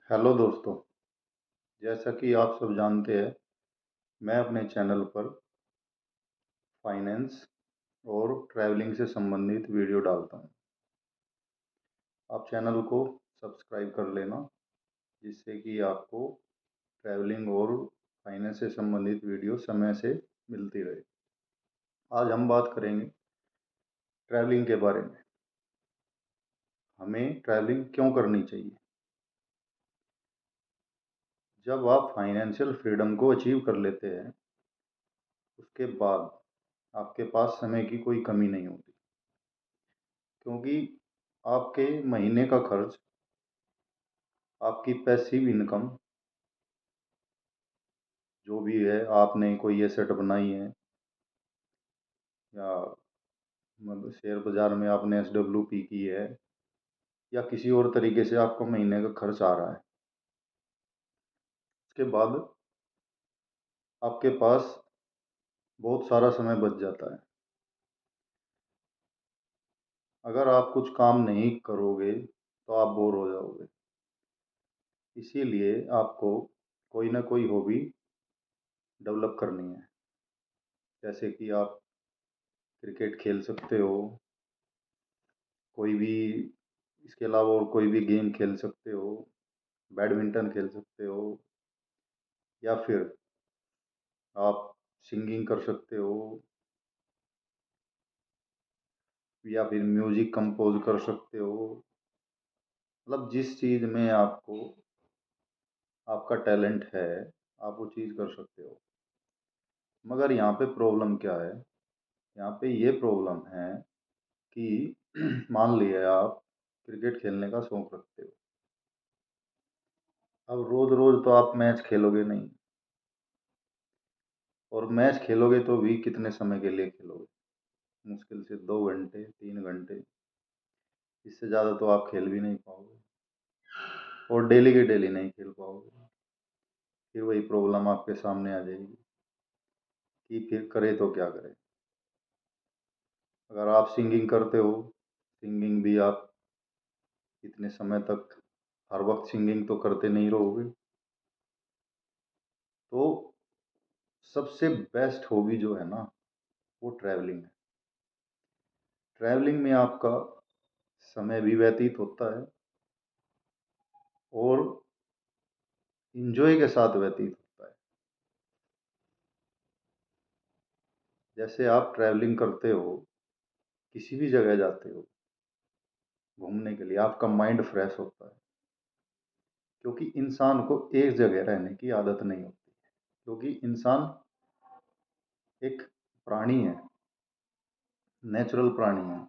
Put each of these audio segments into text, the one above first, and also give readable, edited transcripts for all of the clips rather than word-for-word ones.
Hello दोस्तों। जैसा कि आप सब जानते हैं, मैं अपने चैनल पर फाइनेंस और ट्रैवलिंग से संबंधित वीडियो डालता हूं। आप चैनल को सब्सक्राइब कर लेना, जिससे कि आपको ट्रैवलिंग और फाइनेंस से संबंधित वीडियो समय से मिलती रहे। आज हम बात करेंगे ट्रैवलिंग के बारे में। हमें ट्रैवलिंग क्यों करनी चाहिए? जब आप फाइनेंशियल फ्रीडम को अचीव कर लेते हैं, उसके बाद आपके पास समय की कोई कमी नहीं होती, क्योंकि आपके महीने का खर्च, आपकी पैसिव इनकम जो भी है, आपने कोई एसेट बनाई है या मतलब शेयर बाजार में आपने एसडब्ल्यूपी की है या किसी और तरीके से आपको महीने का खर्च आ रहा है, उसके बाद आपके पास बहुत सारा समय बच जाता है। अगर आप कुछ काम नहीं करोगे तो आप बोर हो जाओगे। इसीलिए आपको कोई ना कोई हॉबी डेवलप करनी है। जैसे कि आप क्रिकेट खेल सकते हो, कोई भी इसके अलावा और कोई भी गेम खेल सकते हो, बैडमिंटन खेल सकते हो, या फिर आप सिंगिंग कर सकते हो, या फिर म्यूजिक कंपोज कर सकते हो। मतलब जिस चीज़ में आपको आपका टैलेंट है, आप वो चीज़ कर सकते हो। मगर यहाँ पे प्रॉब्लम क्या है? यहाँ पे ये प्रॉब्लम है कि मान लिया आप क्रिकेट खेलने का शौक रखते हो। अब रोज रोज तो आप मैच खेलोगे नहीं, और मैच खेलोगे तो भी कितने समय के लिए खेलोगे? मुश्किल से 2 घंटे, 3 घंटे। इससे ज़्यादा तो आप खेल भी नहीं पाओगे, और डेली के डेली नहीं खेल पाओगे। फिर वही प्रॉब्लम आपके सामने आ जाएगी कि फिर करे तो क्या करें। अगर आप सिंगिंग करते हो, सिंगिंग भी आप इतने समय तक हर वक्त सिंगिंग तो करते नहीं रहोगे। तो सबसे बेस्ट हॉबी जो है ना, वो ट्रैवलिंग है। ट्रैवलिंग में आपका समय भी व्यतीत होता है और इंजॉय के साथ व्यतीत होता है। जैसे आप ट्रैवलिंग करते हो, किसी भी जगह जाते हो घूमने के लिए, आपका माइंड फ्रेश होता है, क्योंकि इंसान को एक जगह रहने की आदत नहीं होती। क्योंकि इंसान एक प्राणी है, नेचुरल प्राणी है।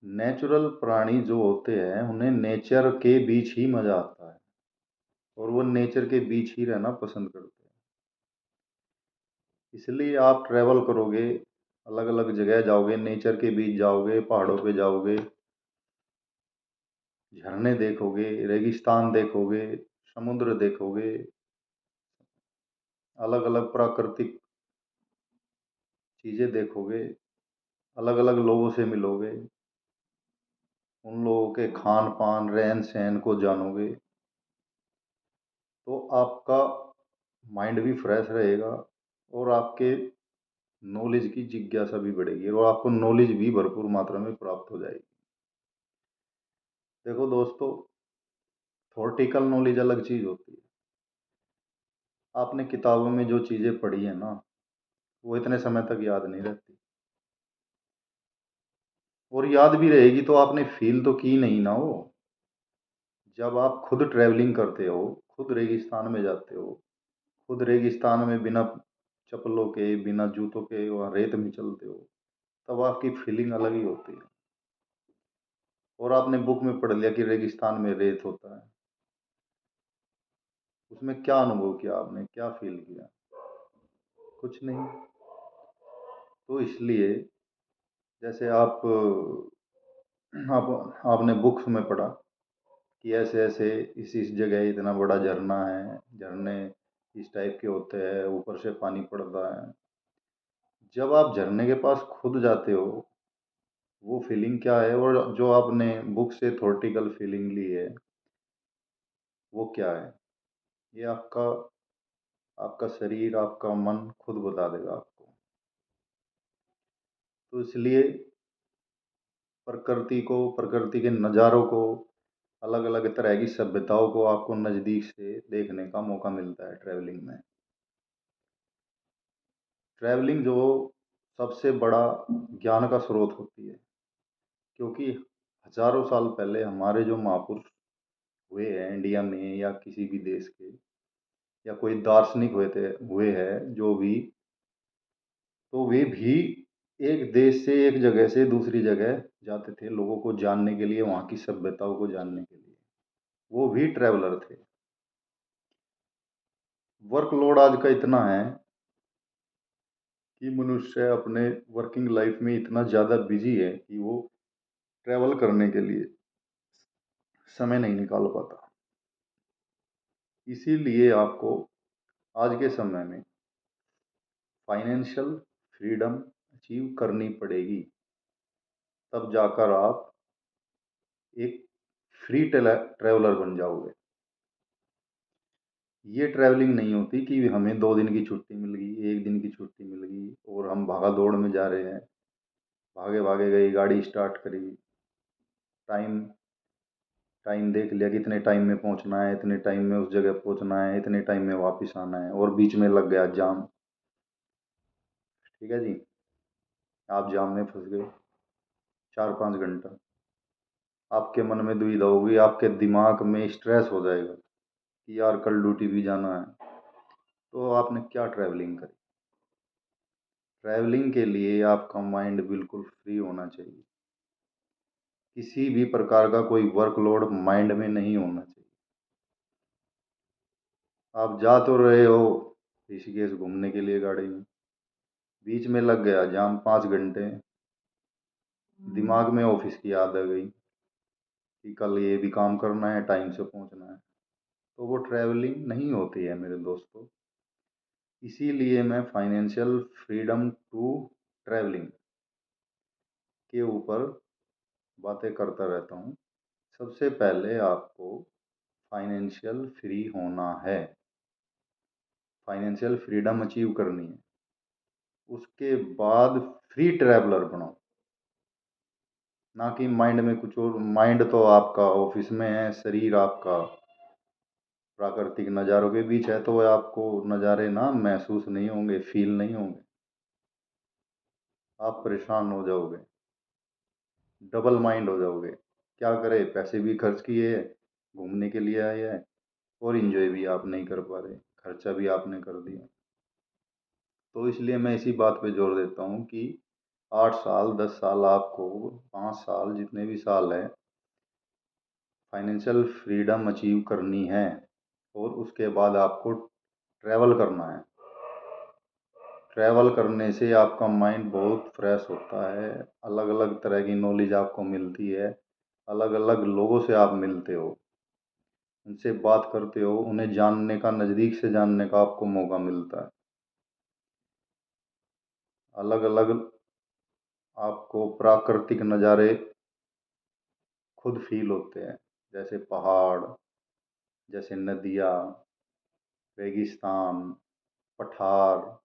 नेचुरल प्राणी जो होते हैं, उन्हें नेचर के बीच ही मजा आता है, और वो नेचर के बीच ही रहना पसंद करते हैं। इसलिए आप ट्रैवल करोगे, अलग अलग जगह जाओगे, नेचर के बीच जाओगे, पहाड़ों पे जाओगे, झरने देखोगे, रेगिस्तान देखोगे, समुद्र देखोगे, अलग अलग प्राकृतिक चीज़ें देखोगे, अलग अलग लोगों से मिलोगे, उन लोगों के खान पान रहन सहन को जानोगे, तो आपका माइंड भी फ्रेश रहेगा, और आपके नॉलेज की जिज्ञासा भी बढ़ेगी, और आपको नॉलेज भी भरपूर मात्रा में प्राप्त हो जाएगी। देखो दोस्तों, थॉर्टिकल नॉलेज अलग चीज़ होती है। आपने किताबों में जो चीज़ें पढ़ी है ना, वो इतने समय तक याद नहीं रहती, और याद भी रहेगी तो आपने फील तो की नहीं ना वो। जब आप खुद ट्रैवलिंग करते हो, खुद रेगिस्तान में जाते हो, खुद रेगिस्तान में बिना चप्पलों के, बिना जूतों के वहाँ रेत में चलते हो, तब आपकी फीलिंग अलग ही होती है। और आपने बुक में पढ़ लिया कि रेगिस्तान में रेत होता है, उसमें क्या अनुभव किया आपने, क्या फील किया? कुछ नहीं। तो इसलिए जैसे आपने बुक्स में पढ़ा कि ऐसे ऐसे इस जगह इतना बड़ा झरना है, झरने इस टाइप के होते हैं, ऊपर से पानी पड़ता है। जब आप झरने के पास खुद जाते हो, वो फीलिंग क्या है, और जो आपने बुक से थॉर्टिकल फीलिंग ली है, वो क्या है, ये आपका आपका शरीर, आपका मन खुद बता देगा आपको। तो इसलिए प्रकृति को, प्रकृति के नज़ारों को, अलग अलग तरह की सभ्यताओं को आपको नज़दीक से देखने का मौका मिलता है ट्रैवलिंग में। ट्रैवलिंग जो सबसे बड़ा ज्ञान का स्रोत होती है, क्योंकि हजारों साल पहले हमारे जो महापुरुष हुए हैं इंडिया में या किसी भी देश के, या कोई दार्शनिक हुए हैं जो भी, तो वे भी एक देश से, एक जगह से दूसरी जगह जाते थे लोगों को जानने के लिए, वहाँ की सभ्यताओं को जानने के लिए। वो भी ट्रैवलर थे। वर्कलोड आज का इतना है कि मनुष्य अपने वर्किंग लाइफ में इतना ज़्यादा बिजी है कि वो ट्रैवल करने के लिए समय नहीं निकाल पाता। इसीलिए आपको आज के समय में फाइनेंशियल फ्रीडम अचीव करनी पड़ेगी, तब जाकर आप एक फ्री ट्रैवलर बन जाओगे। ये ट्रैवलिंग नहीं होती कि हमें 2 दिन की छुट्टी मिल गई, 1 दिन की छुट्टी मिल गई और हम भागा दौड़ में जा रहे हैं, भागे भागे गई, गाड़ी स्टार्ट करी, टाइम टाइम देख लिया कि इतने टाइम में पहुंचना है, इतने टाइम में उस जगह पहुंचना है, इतने टाइम में वापस आना है, और बीच में लग गया जाम। ठीक है जी, आप जाम में फंस गए 4-5 घंटा, आपके मन में दुविधा होगी, आपके दिमाग में स्ट्रेस हो जाएगा कि यार कल ड्यूटी भी जाना है। तो आपने क्या ट्रैवलिंग करी? ट्रैवलिंग के लिए आपका माइंड बिल्कुल फ्री होना चाहिए। किसी भी प्रकार का कोई वर्कलोड माइंड में नहीं होना चाहिए। आप जा तो रहे हो ऋषिकेश घूमने के लिए गाड़ी में, बीच में लग गया जाम 5 घंटे, दिमाग में ऑफिस की याद आ गई कि कल ये भी काम करना है, टाइम से पहुंचना है, तो वो ट्रैवलिंग नहीं होती है मेरे दोस्तों। इसीलिए मैं फाइनेंशियल फ्रीडम टू ट्रैवलिंग के ऊपर बातें करता रहता हूँ। सबसे पहले आपको फाइनेंशियल फ्री होना है, फाइनेंशियल फ्रीडम अचीव करनी है, उसके बाद फ्री ट्रैवलर बनो। ना कि माइंड में कुछ और। माइंड तो आपका ऑफिस में है, शरीर आपका प्राकृतिक नज़ारों के बीच है, तो आपको नज़ारे ना महसूस नहीं होंगे, फील नहीं होंगे, आप परेशान हो जाओगे, डबल माइंड हो जाओगे। क्या करे, पैसे भी खर्च किए हैं, घूमने के लिए आए हैं, और इन्जॉय भी आप नहीं कर पा रहे, खर्चा भी आपने कर दिया। तो इसलिए मैं इसी बात पे जोर देता हूँ कि 8 साल, 10 साल, आपको 5 साल, जितने भी साल हैं, फाइनेंशियल फ्रीडम अचीव करनी है, और उसके बाद आपको ट्रैवल करना है। ट्रैवल करने से आपका माइंड बहुत फ्रेश होता है, अलग अलग तरह की नॉलेज आपको मिलती है, अलग अलग लोगों से आप मिलते हो, उनसे बात करते हो, उन्हें जानने का, नज़दीक से जानने का आपको मौका मिलता है। अलग अलग आपको प्राकृतिक नज़ारे खुद फील होते हैं, जैसे पहाड़, जैसे नदियाँ, रेगिस्तान, पठार,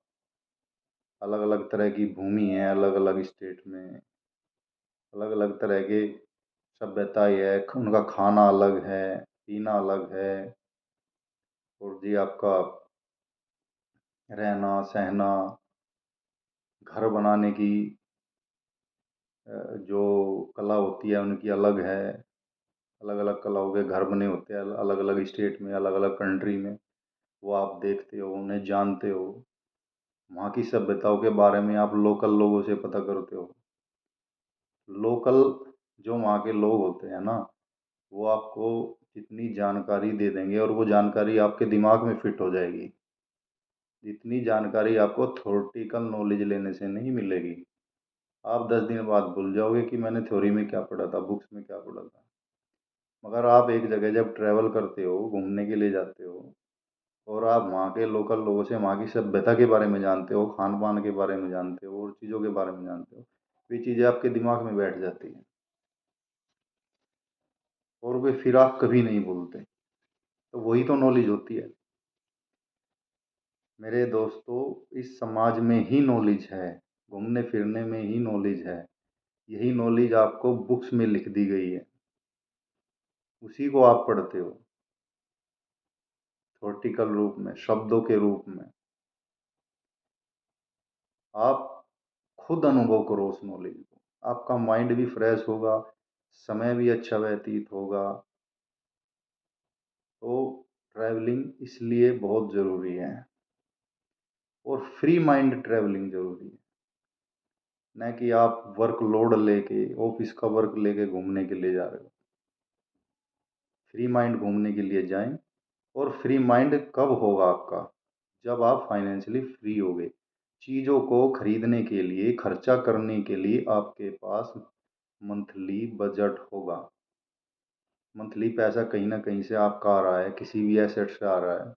अलग अलग तरह की भूमि है, अलग अलग स्टेट में अलग अलग तरह के सभ्यताएं है, उनका खाना अलग है, पीना अलग है, और जी आपका रहना सहना, घर बनाने की जो कला होती है उनकी अलग है। अलग अलग कलाओं के घर बने होते हैं अलग अलग स्टेट में, अलग अलग कंट्री में, वो आप देखते हो, उन्हें जानते हो, वहाँ की सभ्यताओं के बारे में आप लोकल लोगों से पता करते हो। लोकल जो वहाँ के लोग होते हैं ना, वो आपको जितनी जानकारी दे देंगे, और वो जानकारी आपके दिमाग में फिट हो जाएगी, जितनी जानकारी आपको थ्योरेटिकल नॉलेज लेने से नहीं मिलेगी। आप 10 दिन बाद भूल जाओगे कि मैंने थ्योरी में क्या पढ़ा था, बुक्स में क्या पढ़ा था। मगर आप एक जगह जब ट्रैवल करते हो, घूमने के लिए जाते हो, और आप वहाँ के लोकल लोगों से वहाँ की सभ्यता के बारे में जानते हो, खान पान के बारे में जानते हो, और चीज़ों के बारे में जानते हो, वे चीज़ें आपके दिमाग में बैठ जाती हैं, और वे फिर आप कभी नहीं भूलते। तो वही तो नॉलेज होती है मेरे दोस्तों। इस समाज में ही नॉलेज है, घूमने फिरने में ही नॉलेज है। यही नॉलेज आपको बुक्स में लिख दी गई है, उसी को आप पढ़ते हो थ्योरेटिकल रूप में, शब्दों के रूप में। आप खुद अनुभव करो उस नॉलेज को, आपका माइंड भी फ्रेश होगा, समय भी अच्छा व्यतीत होगा। तो ट्रैवलिंग इसलिए बहुत ज़रूरी है, और फ्री माइंड ट्रैवलिंग ज़रूरी है। न कि आप वर्क लोड लेके, ऑफिस का वर्क लेके घूमने के लिए जा रहे हो। फ्री माइंड घूमने के लिए जाएं। और फ्री माइंड कब होगा आपका? जब आप फाइनेंशियली फ्री होगे, चीज़ों को खरीदने के लिए, खर्चा करने के लिए आपके पास मंथली बजट होगा। मंथली पैसा कहीं ना कहीं से आपका आ रहा है, किसी भी एसेट से आ रहा है,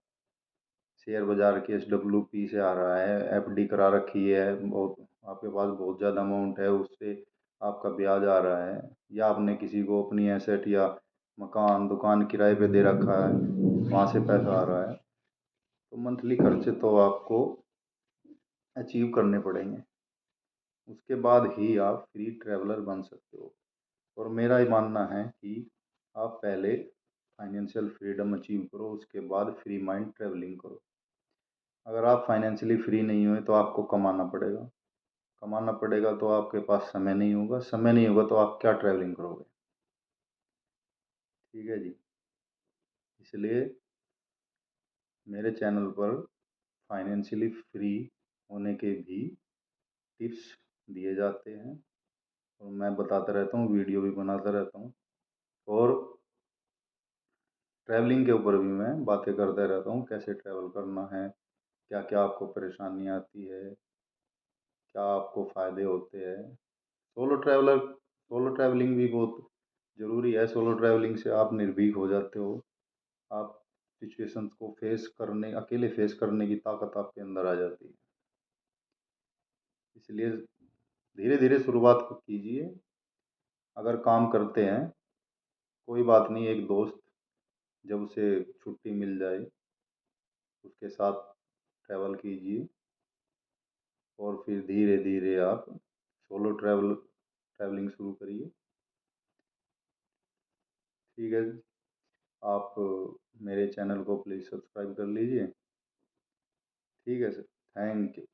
शेयर बाजार के SWP से आ रहा है, FD करा रखी है, बहुत आपके पास बहुत ज़्यादा अमाउंट है, उससे आपका ब्याज आ रहा है, या आपने किसी को अपनी एसेट या मकान दुकान किराए पे दे रखा है, वहाँ से पैसा आ रहा है। तो मंथली खर्चे तो आपको अचीव करने पड़ेंगे, उसके बाद ही आप फ्री ट्रैवलर बन सकते हो। और मेरा ये मानना है कि आप पहले फाइनेंशियल फ्रीडम अचीव करो, उसके बाद फ्री माइंड ट्रैवलिंग करो। अगर आप फाइनेंशियली फ्री नहीं हुए तो आपको कमाना पड़ेगा, कमाना पड़ेगा तो आपके पास समय नहीं होगा, समय नहीं होगा तो आप क्या ट्रैवलिंग करोगे? ठीक है जी। इसलिए मेरे चैनल पर फाइनेंशियली फ्री होने के भी टिप्स दिए जाते हैं, और मैं बताता रहता हूँ, वीडियो भी बनाता रहता हूँ, और ट्रैवलिंग के ऊपर भी मैं बातें करता रहता हूँ, कैसे ट्रैवल करना है, क्या क्या आपको परेशानी आती है, क्या आपको फ़ायदे होते हैं। सोलो ट्रैवलिंग भी बहुत ज़रूरी है। सोलो ट्रैवलिंग से आप निर्भीक हो जाते हो, आप सिचुएशंस को अकेले फेस करने की ताकत आपके अंदर आ जाती है। इसलिए धीरे धीरे शुरुआत को कीजिए। अगर काम करते हैं, कोई बात नहीं, एक दोस्त जब उसे छुट्टी मिल जाए उसके साथ ट्रैवल कीजिए, और फिर धीरे धीरे आप ट्रैवलिंग शुरू करिए। ठीक है, आप मेरे चैनल को प्लीज़ सब्सक्राइब कर लीजिए। ठीक है सर, थैंक यू।